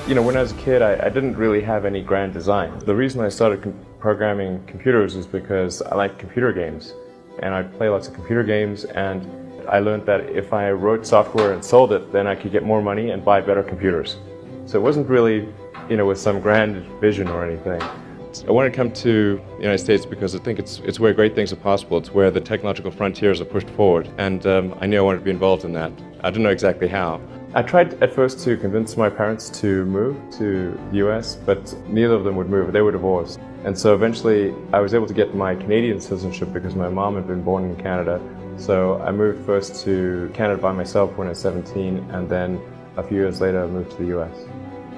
when I was a kid, I didn't really have any grand design. The reason I started programming computers is because I like computer games. And I play lots of computer games, and I learned that if I wrote software and sold it, then I could get more money and buy better computers. So it wasn't really, with some grand vision or anything. I wanted to come to the United States because I think it's where great things are possible. It's where the technological frontiers are pushed forward, and I knew I wanted to be involved in that. I didn't know exactly how. I tried at first to convince my parents to move to the US, but neither of them would move. They were divorced. And so eventually I was able to get my Canadian citizenship because my mom had been born in Canada. So I moved first to Canada by myself when I was 17, and then a few years later I moved to the US.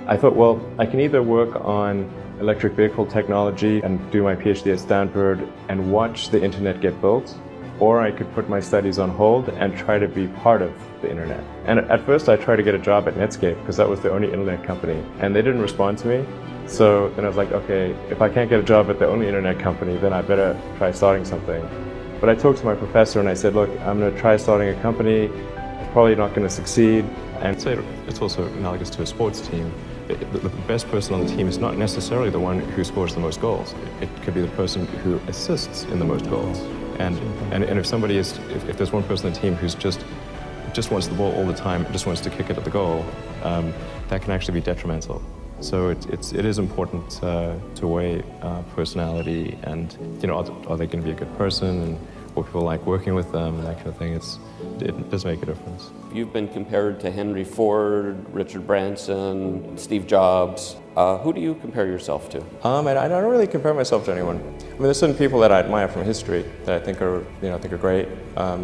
I thought, well, I can either work on electric vehicle technology and do my PhD at Stanford and watch the internet get built, or I could put my studies on hold and try to be part of the internet. And at first I tried to get a job at Netscape because that was the only internet company, and they didn't respond to me. So then I was like, okay, if I can't get a job at the only internet company, then I better try starting something. But I talked to my professor and I said, look, I'm going to try starting a company. It's probably not going to succeed. And so it's also analogous to a sports team. The best person on the team is not necessarily the one who scores the most goals. It could be the person who assists in the most goals. And if there's one person on the team who's just wants the ball all the time, just wants to kick it at the goal, that can actually be detrimental. So it is important to weigh personality and, are they going to be a good person, and what people like working with them, and that kind of thing. It does make a difference. You've been compared to Henry Ford, Richard Branson, Steve Jobs. Who do you compare yourself to? I don't really compare myself to anyone. There's certain people that I admire from history that I think are great.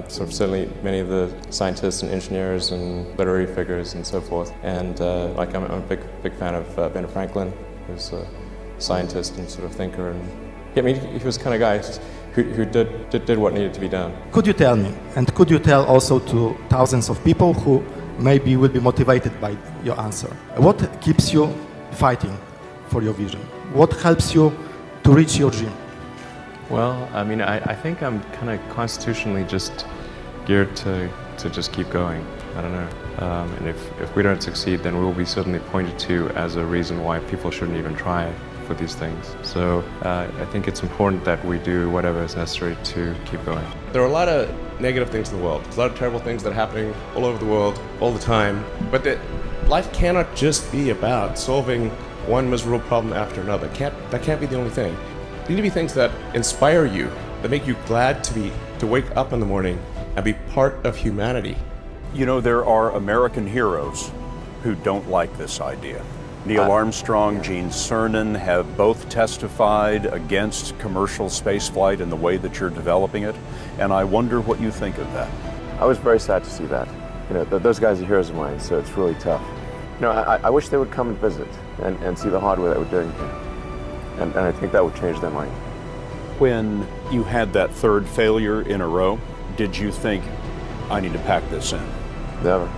Certainly many of the scientists and engineers and literary figures and so forth. And I'm a big fan of Ben Franklin, who's a scientist and sort of thinker. And he was the kind of guy who did what needed to be done. Could you tell me, and could you tell also to thousands of people who maybe will be motivated by your answer, what keeps you fighting for your vision? What helps you to reach your dream? Well, I think I'm kind of constitutionally just geared to just keep going. I don't know. And if we don't succeed, then we will be certainly pointed to as a reason why people shouldn't even try for these things. So I think it's important that we do whatever is necessary to keep going. There are a lot of negative things in the world. There's a lot of terrible things that are happening all over the world, all the time. But life cannot just be about solving one miserable problem after another. That can't be the only thing. There need to be things that inspire you, that make you glad to wake up in the morning and be part of humanity. There are American heroes who don't like this idea. Neil Armstrong, Gene Cernan have both testified against commercial spaceflight in the way that you're developing it, and I wonder what you think of that. I was very sad to see that. Those guys are heroes of mine, so it's really tough. I wish they would come and visit and see the hardware that we're doing here. And I think that would change their mind. When you had that third failure in a row, did you think, I need to pack this in? Never.